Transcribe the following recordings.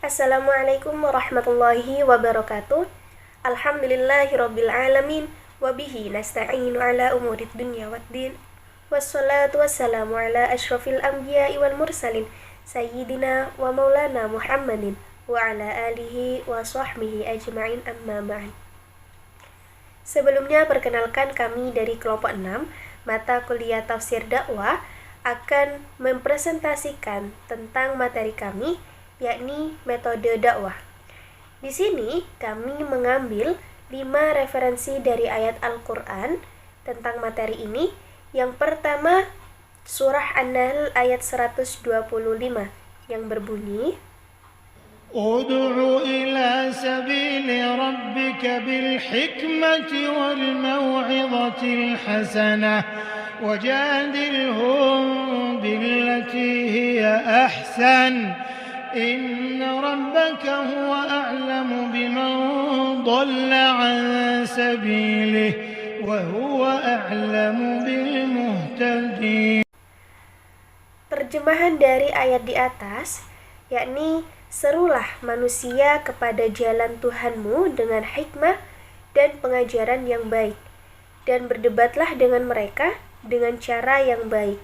Assalamualaikum warahmatullahi wabarakatuh. Alhamdulillahirabbil alamin wa bihi nasta'inu ala umurid dunya waddin. Wassalatu wassalamu ala asyrafil anbiya'i wal mursalin sayyidina wa maulana Muhammadin wa ala alihi wa sahbihi ajma'in amma ba'd. Sebelumnya perkenalkan kami dari kelompok 6 mata kuliah tafsir dakwah akan mempresentasikan tentang materi kami, yakni metode dakwah. Di sini kami mengambil 5 referensi dari ayat Al-Quran tentang materi ini. Yang pertama, surah An-Nahl ayat 125 yang berbunyi, Ud'u ila sabili rabbika bil hikmati wal maw'izatil hasanah wajadilhum billati hiya ahsan inna rabbaka huwa a'lamu biman dhalla 'an sabilihi wa huwa a'lamu bil muhtadin. Terjemahan dari ayat di atas, yakni serulah manusia kepada jalan Tuhanmu dengan hikmah dan pengajaran yang baik, dan berdebatlah dengan mereka dengan cara yang baik.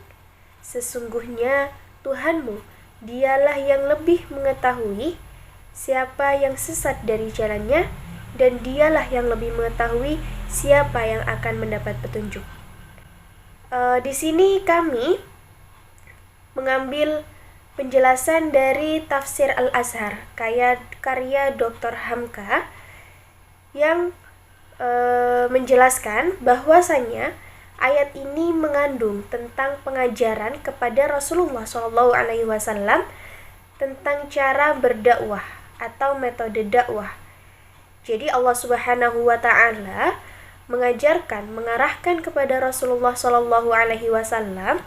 Sesungguhnya Tuhanmu, dialah yang lebih mengetahui siapa yang sesat dari jalannya, dan dialah yang lebih mengetahui siapa yang akan mendapat petunjuk. Di sini kami mengambil penjelasan dari tafsir Al-Azhar karya Dr. Hamka yang menjelaskan bahwasanya ayat ini mengandung tentang pengajaran kepada Rasulullah SAW tentang cara berdakwah atau metode dakwah. Jadi Allah Subhanahu wa taala mengarahkan kepada Rasulullah SAW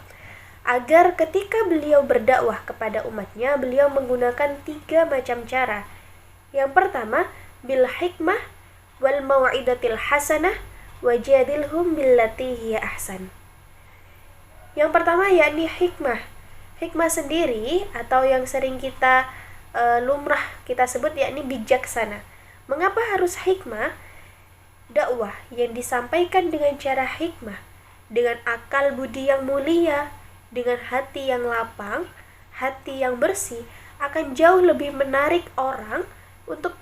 agar ketika beliau berdakwah kepada umatnya, beliau menggunakan 3 macam cara. Yang pertama, bil hikmah wal mau'idatil hasanah wajadilhum billati hiya ahsan. Yang pertama yakni hikmah. Hikmah sendiri atau yang sering kita lumrah kita sebut yakni bijaksana. Mengapa harus hikmah? Dakwah yang disampaikan dengan cara hikmah, dengan akal budi yang mulia, dengan hati yang lapang, hati yang bersih, akan jauh lebih menarik orang untuk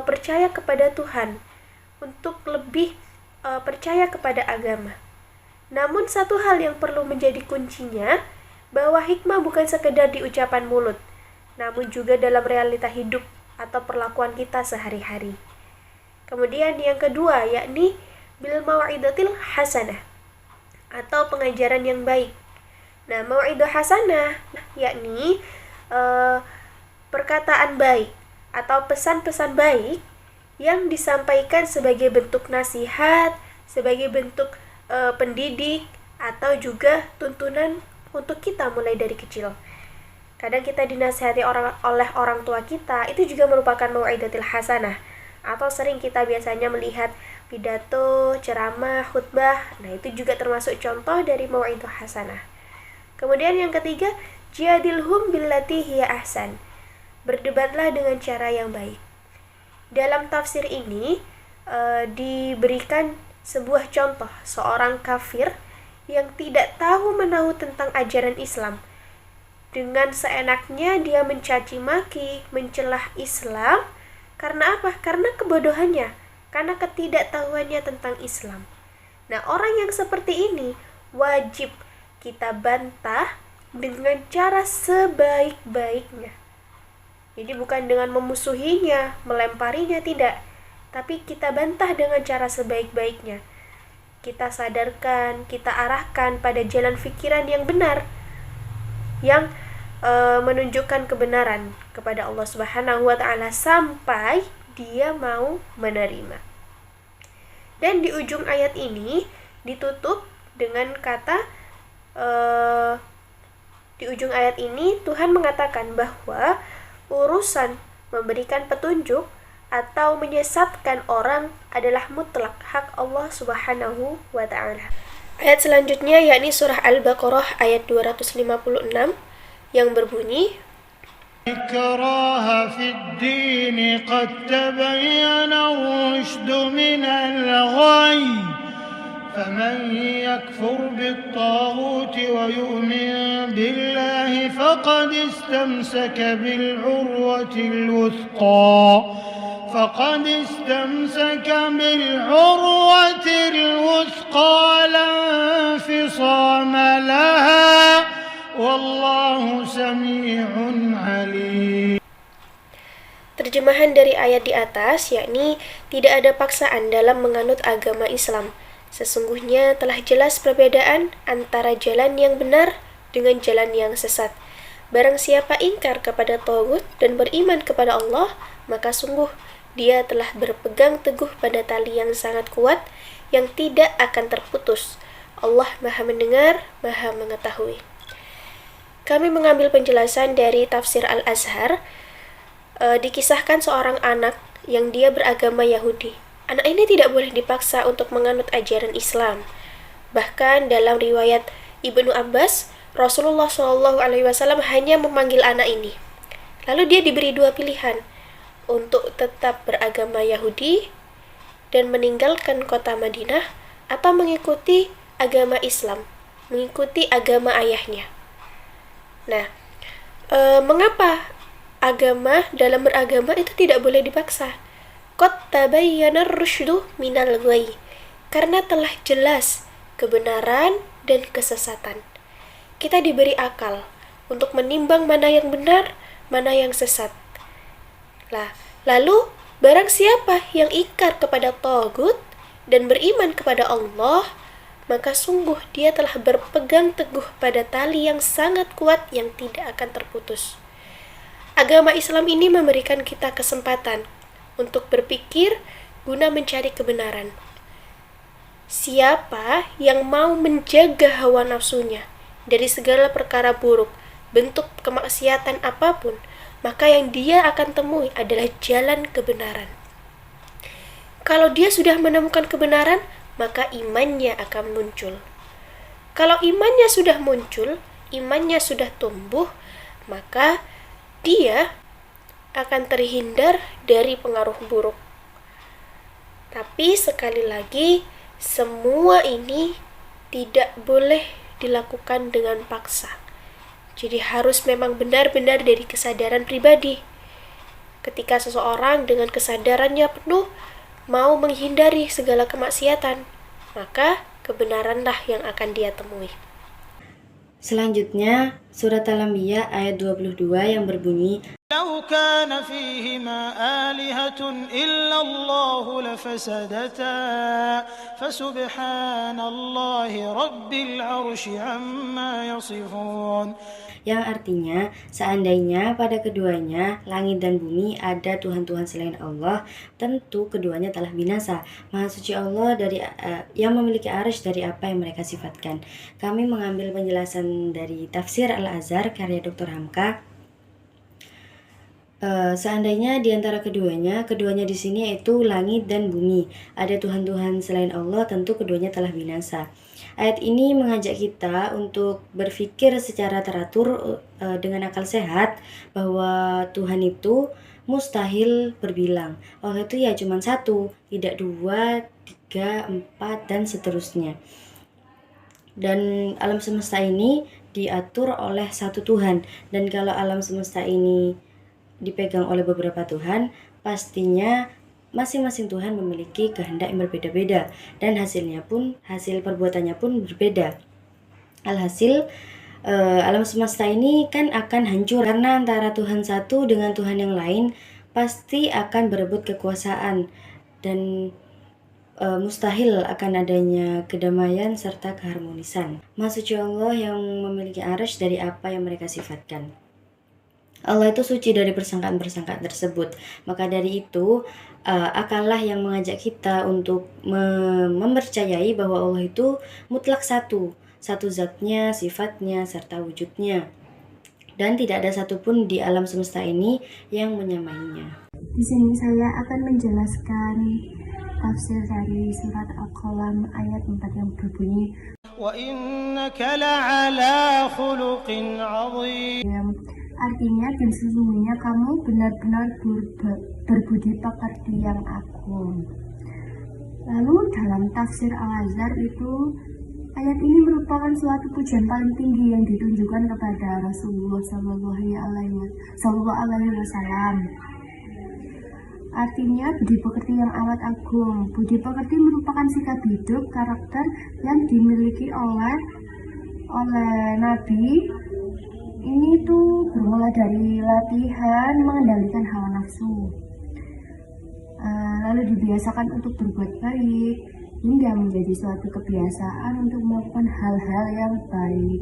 percaya kepada Tuhan, untuk lebih percaya kepada agama. Namun satu hal yang perlu menjadi kuncinya, bahwa hikmah bukan sekedar di ucapan mulut, namun juga dalam realita hidup atau perlakuan kita sehari-hari. Kemudian yang kedua yakni bil mau'idatil hasanah atau pengajaran yang baik. Nah, mau'idah hasanah yakni perkataan baik atau pesan-pesan baik yang disampaikan sebagai bentuk nasihat, sebagai bentuk pendidik atau juga tuntunan untuk kita mulai dari kecil. Kadang kita dinasihati oleh orang tua kita, itu juga merupakan mau'idatil hasanah. Atau sering kita biasanya melihat pidato, ceramah, khutbah. Nah, itu juga termasuk contoh dari mau'idah hasanah. Kemudian yang ketiga, jadilhum billati hiya ahsan. Berdebatlah dengan cara yang baik. Dalam tafsir ini diberikan sebuah contoh seorang kafir yang tidak tahu menahu tentang ajaran Islam. Dengan seenaknya dia mencaci maki, mencelah Islam. Karena apa? Karena kebodohannya, karena ketidaktahuannya tentang Islam. Nah, orang yang seperti ini wajib kita bantah dengan cara sebaik-baiknya. Jadi bukan dengan memusuhinya, melemparinya, tidak. Tapi kita bantah dengan cara sebaik-baiknya. Kita sadarkan, kita arahkan pada jalan pikiran yang benar, yang menunjukkan kebenaran kepada Allah Subhanahu wa taala sampai dia mau menerima. Dan di ujung ayat ini ditutup dengan kata di ujung ayat ini Tuhan mengatakan bahwa urusan memberikan petunjuk atau menyesatkan orang adalah mutlak hak Allah Subhanahu wa taala. Ayat selanjutnya yakni surah Al-Baqarah ayat 256 yang berbunyi, إكراه في الدين قد تبين الرشد من الغي فمن يكفر بالطاغوت ويؤمن بالله فقد استمسك بالعروة الوثقى لا انفصام لها والله سميع عليم. Terjemahan dari ayat di atas, yakni tidak ada paksaan dalam menganut agama Islam. Sesungguhnya telah jelas perbedaan antara jalan yang benar dengan jalan yang sesat. Barang siapa ingkar kepada Tauhid dan beriman kepada Allah, maka sungguh dia telah berpegang teguh pada tali yang sangat kuat yang tidak akan terputus. Allah Maha Mendengar, Maha Mengetahui. Kami mengambil penjelasan dari Tafsir Al-Azhar. Dikisahkan seorang anak yang dia beragama Yahudi. Anak ini tidak boleh dipaksa untuk menganut ajaran Islam. Bahkan dalam riwayat Ibnu Abbas, Rasulullah SAW hanya memanggil anak ini. Lalu dia diberi dua pilihan, untuk tetap beragama Yahudi dan meninggalkan kota Madinah, atau mengikuti agama Islam, mengikuti agama ayahnya. Nah, mengapa dalam beragama itu tidak boleh dipaksa? Qad tabayyana ar-rusydu minal ghayy. Karena telah jelas kebenaran dan kesesatan. Kita diberi akal untuk menimbang mana yang benar, mana yang sesat. Lalu barang siapa yang ingkar kepada Tauhid dan beriman kepada Allah, maka sungguh dia telah berpegang teguh pada tali yang sangat kuat yang tidak akan terputus. Agama Islam ini memberikan kita kesempatan untuk berpikir guna mencari kebenaran. Siapa yang mau menjaga hawa nafsunya dari segala perkara buruk, bentuk kemaksiatan apapun, maka yang dia akan temui adalah jalan kebenaran. Kalau dia sudah menemukan kebenaran, maka imannya akan muncul. Kalau imannya sudah muncul, imannya sudah tumbuh, maka dia akan terhindar dari pengaruh buruk. Tapi sekali lagi, semua ini tidak boleh dilakukan dengan paksa. Jadi harus memang benar-benar dari kesadaran pribadi. Ketika seseorang dengan kesadarannya penuh mau menghindari segala kemaksiatan, maka kebenaranlah yang akan dia temui. Selanjutnya, surat Al-Anbiya ayat 22 yang berbunyi, لو كان فيهما آلهة إلا الله لفسدتا فسبحان الله رب العرش عما يصفون. yang artinya seandainya pada keduanya langit dan bumi ada Tuhan-Tuhan selain Allah, tentu keduanya telah binasa. Maha suci Allah dari yang memiliki arsy dari apa yang mereka sifatkan. Kami mengambil penjelasan dari Tafsir Al-Azhar karya Dr. Hamka. Seandainya di antara keduanya di sini yaitu langit dan bumi ada Tuhan-Tuhan selain Allah, tentu keduanya telah binasa. Ayat ini mengajak kita untuk berpikir secara teratur dengan akal sehat bahwa Tuhan itu mustahil berbilang. Allah itu ya cuma satu, tidak dua, tiga, empat, dan seterusnya. Dan alam semesta ini diatur oleh satu Tuhan. Dan kalau alam semesta ini dipegang oleh beberapa Tuhan, pastinya masing-masing Tuhan memiliki kehendak yang berbeda-beda dan hasil perbuatannya pun berbeda. Alhasil alam semesta ini kan akan hancur karena antara Tuhan satu dengan Tuhan yang lain pasti akan berebut kekuasaan dan mustahil akan adanya kedamaian serta keharmonisan. Maha suci Allah yang memiliki arsy dari apa yang mereka sifatkan. Allah itu suci dari persangkaan-persangkaan tersebut. Maka dari itu, akallah yang mengajak kita untuk mempercayai bahwa Allah itu mutlak satu zatnya, sifatnya, serta wujudnya. Dan tidak ada satupun di alam semesta ini yang menyamainya. Di sini saya akan menjelaskan tafsir dari surat Al-Qalam ayat 4 yang berbunyi, وَإِنَّكَ لَعَلَى خُلُقٍ عَظِيمٍ. Artinya, dan sesungguhnya kamu benar-benar berbudi pekerti yang agung. Lalu dalam tafsir Al-Azhar itu, ayat ini merupakan suatu pujian paling tinggi yang ditunjukkan kepada Rasulullah SAW. Artinya, budi pekerti yang amat agung. Budi pekerti merupakan sikap hidup, karakter yang dimiliki oleh Nabi. Ini tuh bermula dari latihan mengendalikan hawa nafsu, lalu dibiasakan untuk berbuat baik, hingga menjadi suatu kebiasaan untuk melakukan hal-hal yang baik.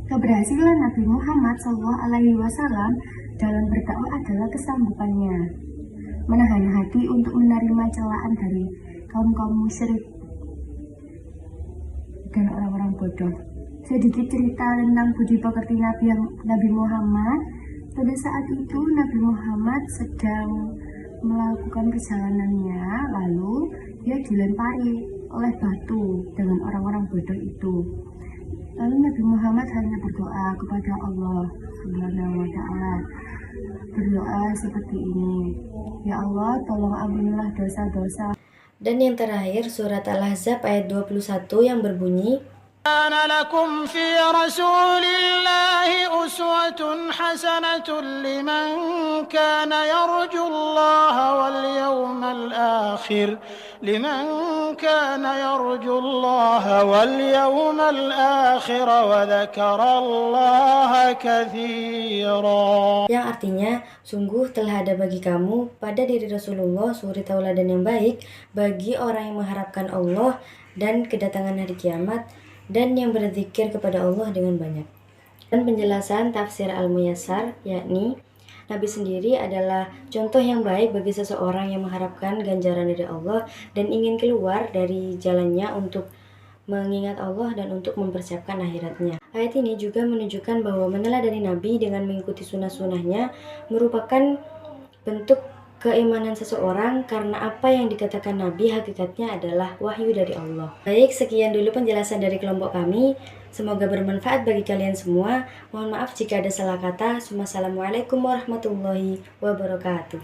Keberhasilan Nabi Muhammad SAW dalam berdakwah adalah kesanggupannya menahan hati untuk menerima celaan dari kaum musyrik dan orang-orang bodoh. Sedikit cerita tentang budi pekerti Nabi Muhammad. Pada saat itu Nabi Muhammad sedang melakukan perjalanannya, lalu dia dilempari oleh batu dengan orang-orang bodoh itu. Lalu Nabi Muhammad hanya berdoa kepada Allah Subhanahu wa Ta'ala. Berdoa seperti ini, ya Allah, tolong ampunilah dosa-dosa. Dan yang terakhir surat Al-Ahzab ayat 21 yang berbunyi, كان لكم في رسول الله أسوة حسنة لمن كان يرجو الله واليوم الآخر وذكر الله كثيرا. yang artinya, sungguh telah ada bagi kamu pada diri Rasulullah suri tauladan yang baik bagi orang yang mengharapkan Allah dan kedatangan hari kiamat, dan yang berzikir kepada Allah dengan banyak. Dan penjelasan tafsir Al-Muyassar, yakni Nabi sendiri adalah contoh yang baik bagi seseorang yang mengharapkan ganjaran dari Allah dan ingin keluar dari jalannya untuk mengingat Allah dan untuk mempersiapkan akhiratnya. Ayat ini juga menunjukkan bahwa meneladani Nabi dengan mengikuti sunnah-sunnahnya merupakan bentuk keimanan seseorang, karena apa yang dikatakan Nabi hakikatnya adalah wahyu dari Allah. Baik, sekian dulu penjelasan dari kelompok kami. Semoga bermanfaat bagi kalian semua. Mohon maaf jika ada salah kata. Wassalamualaikum warahmatullahi wabarakatuh.